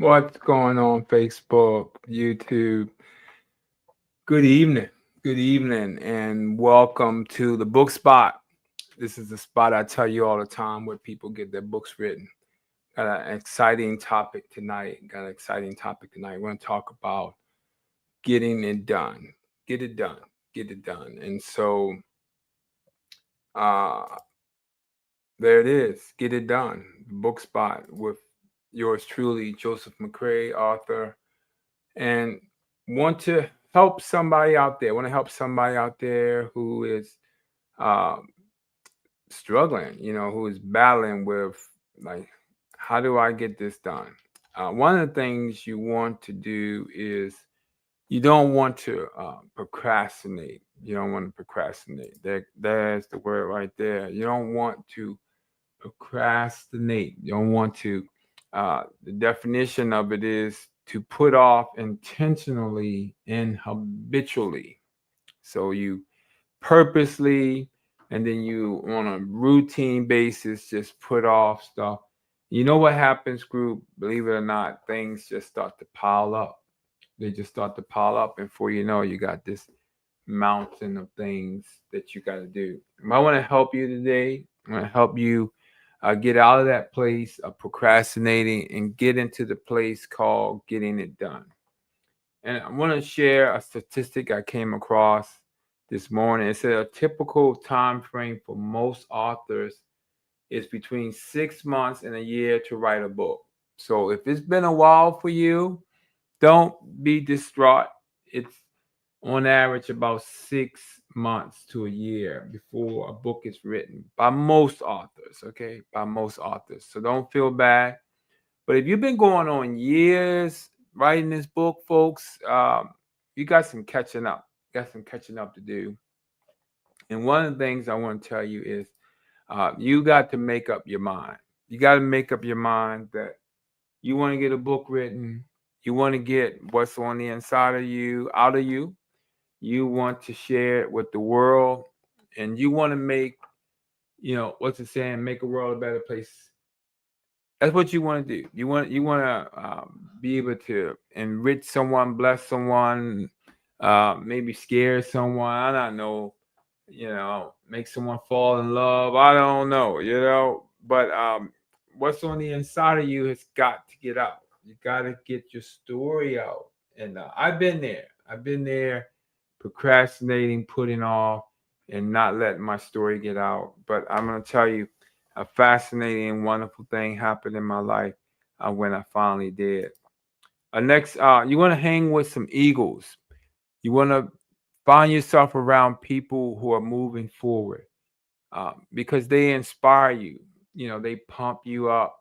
What's going on, Facebook, YouTube? Good evening. Good evening, and welcome to the Book Spot. This is the spot I tell you all the time where people get their books written. Got an exciting topic tonight. We're going to talk about getting it done. Get it done. Get it done. And so uh, there it is. Get it done. The Book Spot with yours truly, Joseph McCray, author, and want to help somebody out there. Want to help somebody out there who is um, struggling, who is battling with, like, how do I get this done? One of the things you want to do is you don't want to procrastinate. You don't want to procrastinate. There's the word right there. You don't want to procrastinate. You don't want to. The definition of it is to put off intentionally and habitually. So you purposely, and then you on a routine basis just put off stuff. You know what happens, group? Believe it or not, things just start to pile up. They just start to pile up, and before you know, you got this mountain of things that you got to do. I want to help you today. I want to help you get out of that place of procrastinating and get into the place called getting it done. And I want to share a statistic I came across this morning. It said a typical time frame for most authors is between 6 months and a year to write a book. So if it's been a while for you, don't be distraught. It's on average about 6 months to a year before a book is written by most authors, okay? By most authors. So don't feel bad. But if you've been going on years writing this book, folks, you got some catching up. You got some catching up to do. And one of the things I want to tell you is you got to make up your mind. You got to make up your mind that you want to get a book written. You want to get what's on the inside of you out of you. You want to share it with the world. And you want to make, what's it saying? Make a world a better place. That's what you want to do. You want to be able to enrich someone, bless someone, maybe scare someone. I don't know, make someone fall in love. I don't know, But what's on the inside of you has got to get out. You got to get your story out. And I've been there. I've been there, procrastinating, putting off, and not letting my story get out. But I'm gonna tell you a fascinating and wonderful thing happened in my life when I finally did. Next, you want to hang with some eagles. You want to find yourself around people who are moving forward because they inspire you. They pump you up.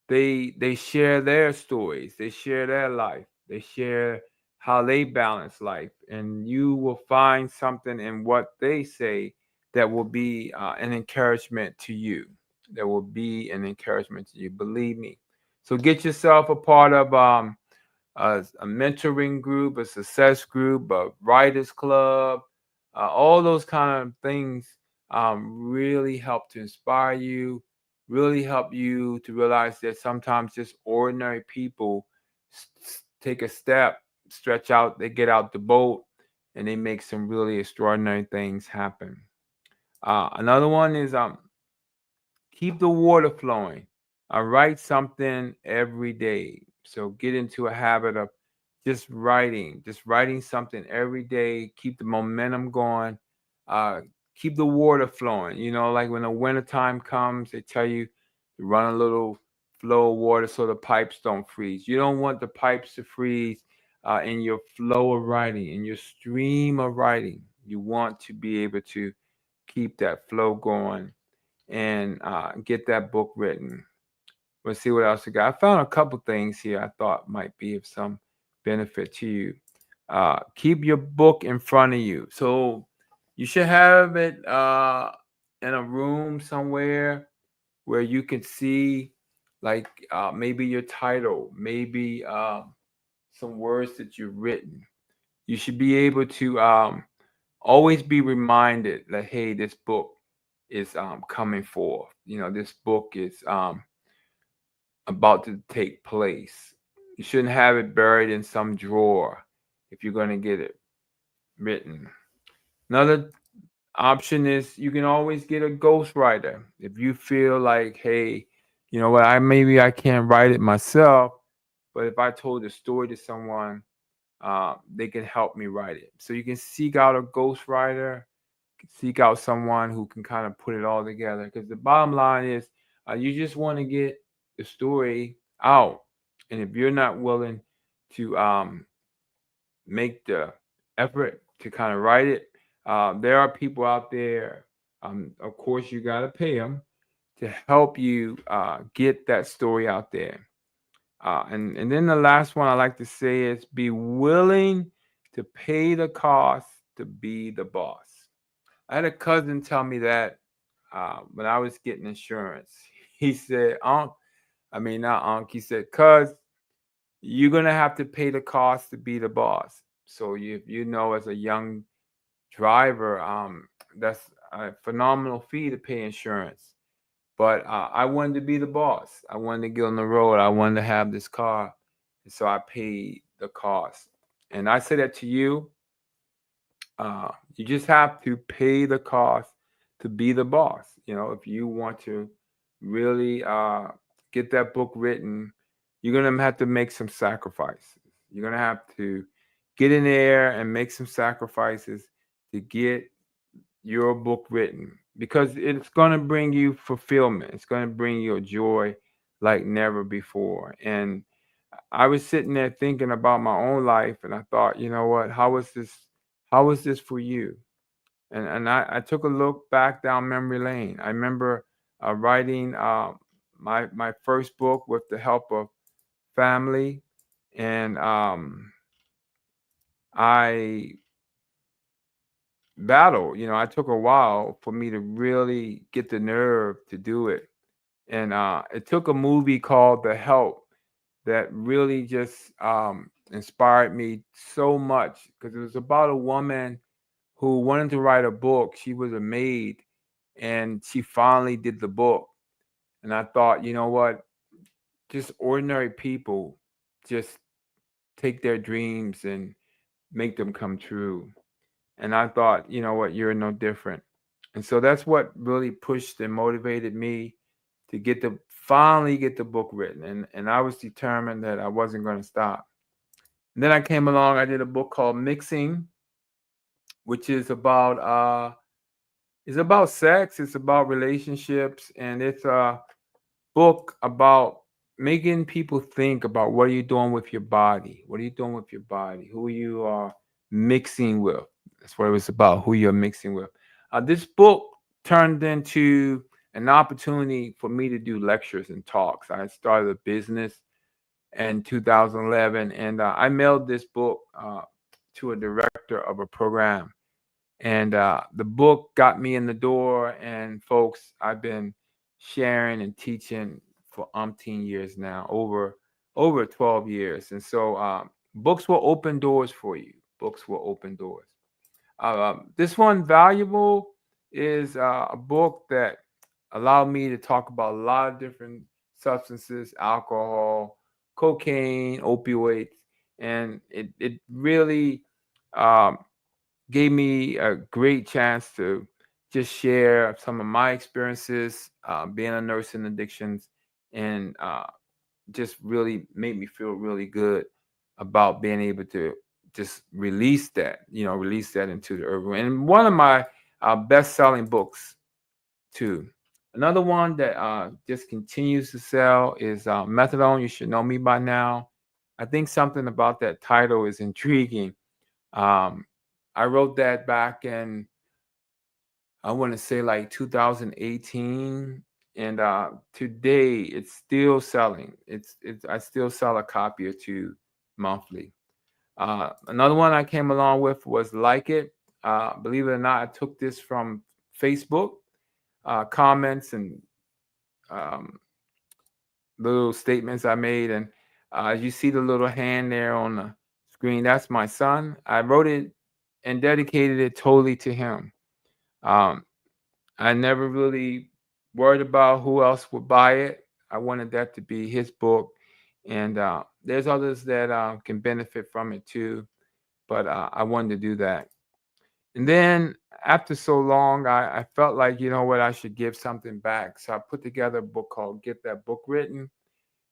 They share their stories. They share their life. They share how they balance life, and you will find something in what they say that will be an encouragement to you. That will be an encouragement to you. Believe me. So get yourself a part of a mentoring group, a success group, a writers club, all those kind of things really help to inspire you, really help you to realize that sometimes just ordinary people take a step, stretch out, they get out the boat, and they make some really extraordinary things happen. Another one is keep the water flowing. Write something every day. So get into a habit of just writing something every day. Keep the momentum going. Uh, keep the water flowing. Like when the winter time comes, they tell you to run a little flow of water so the pipes don't freeze. You don't want the pipes to freeze in your flow of writing, in your stream of writing. You want to be able to keep that flow going and get that book written. We'll see what else we got. I found a couple things here I thought might be of some benefit to you. Keep your book in front of you. So you should have it in a room somewhere where you can see, like maybe your title, maybe some words that you've written. You should be able to always be reminded that, hey, this book is coming forth. This book is about to take place. You shouldn't have it buried in some drawer if you're going to get it written. Another option is you can always get a ghostwriter if you feel like, hey, you know what, I can't write it myself, but if I told the story to someone, they can help me write it. So you can seek out a ghostwriter, seek out someone who can kind of put it all together. Because the bottom line is, you just want to get the story out, and if you're not willing to make the effort to kind of write it, there are people out there. Of course, you got to pay them to help you get that story out there. And then the last one I like to say is be willing to pay the cost to be the boss. I had a cousin tell me that when I was getting insurance. He said, Unc, I mean, not Unc, he said, cuz you're going to have to pay the cost to be the boss. So you know, as a young driver, that's a phenomenal fee to pay insurance. But I wanted to be the boss. I wanted to get on the road. I wanted to have this car. And so I paid the cost. And I say that to you. You just have to pay the cost to be the boss. You know, if you want to really get that book written, you're going to have to make some sacrifices. You're going to have to get in there and make some sacrifices to get your book written, because it's going to bring you fulfillment. It's going to bring you a joy like never before. And I was sitting there thinking about my own life, and I thought, you know what, how was this for you? And I took a look back down memory lane. I remember writing my first book with the help of family, and I battled. You know, I took a while for me to really get the nerve to do it, and it took a movie called The Help that really just inspired me so much, because it was about a woman who wanted to write a book. She was a maid, and she finally did the book. And I thought, you know what? Just ordinary people just take their dreams and make them come true. And I thought, you know what? You're no different. And so that's what really pushed and motivated me to finally get the book written. And I was determined that I wasn't going to stop. And then I came along. I did a book called Mixing, which is about sex. It's about relationships, and it's a book about making people think about what are you doing with your body. What are you doing with your body? Who you are mixing with. That's what it was about. Who you're mixing with. This book turned into an opportunity for me to do lectures and talks. I started a business in 2011, and I mailed this book to a director of a program, and the book got me in the door. And folks, I've been sharing and teaching for umpteen years now, over 12 years. And so books will open doors for you. Books will open doors. This one, Valuable, is a book that allowed me to talk about a lot of different substances: alcohol, cocaine, opioids. And it really um, gave me a great chance to just share some of my experiences being a nurse in addictions, and just really made me feel really good about being able to just release that into the urban. And one of my best-selling books too. Another one that just continues to sell is Methadone. You should know me by now. I think something about that title is intriguing. Um, I wrote that back in, I want to say, like 2018, and today it's still selling. It's I still sell a copy or two monthly. Another one I came along with was Like It. Believe it or not, I took this from Facebook comments and um, little statements I made, and you see the little hand there on the screen. That's my son. I wrote it and dedicated it totally to him. Um, I never really worried about who else would buy it. I wanted that to be his book, And there's others that can benefit from it too. But I wanted to do that. And then after so long, I felt like, you know what, I should give something back. So I put together a book called Get That Book Written.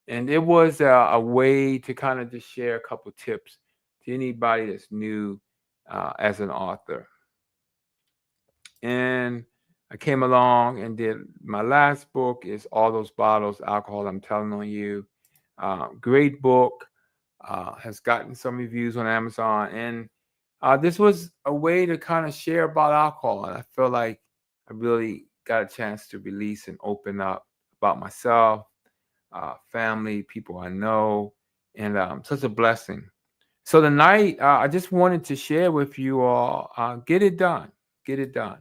And it was a way to kind of just share a couple tips to anybody that's new as an author. And I came along and did my last book is All Those Bottles, Alcohol I'm Telling on You. Great book, has gotten some reviews on Amazon. And this was a way to kind of share about alcohol. And I feel like I really got a chance to release and open up about myself, family, people I know, and such a blessing. So tonight, I just wanted to share with you all, get it done, get it done.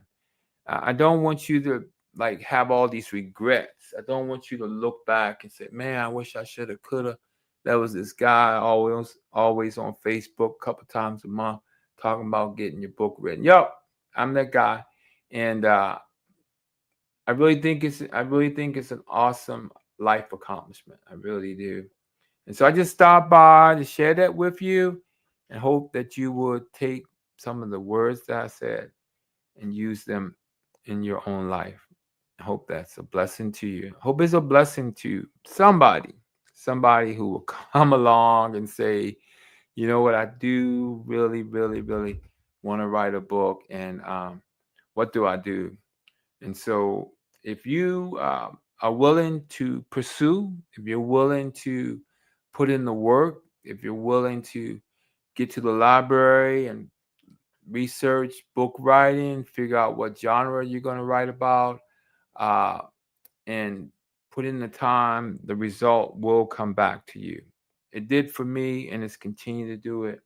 I don't want you to like have all these regrets. I don't want you to look back and say, "Man, I wish I should have, could have." There was this guy always on Facebook, a couple times a month, talking about getting your book written. Yup, I'm that guy, and I really think it's an awesome life accomplishment. I really do. And so I just stopped by to share that with you, and hope that you would take some of the words that I said and use them in your own life. I hope that's a blessing to you. I hope it's a blessing to somebody who will come along and say, you know what, I do really, really, really want to write a book, and what do I do? And so, if you are willing to pursue, if you're willing to put in the work, if you're willing to get to the library and research book writing, figure out what genre you're going to write about, uh, and put in the time, the result will come back to you. It did for me, and it's continued to do it.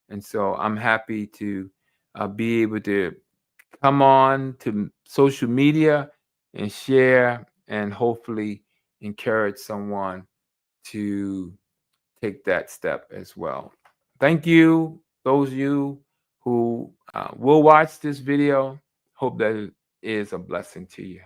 And so I'm happy to be able to come on to social media and share, and hopefully encourage someone to take that step as well. Thank you, those of you who will watch this video. Hope that it is a blessing to you.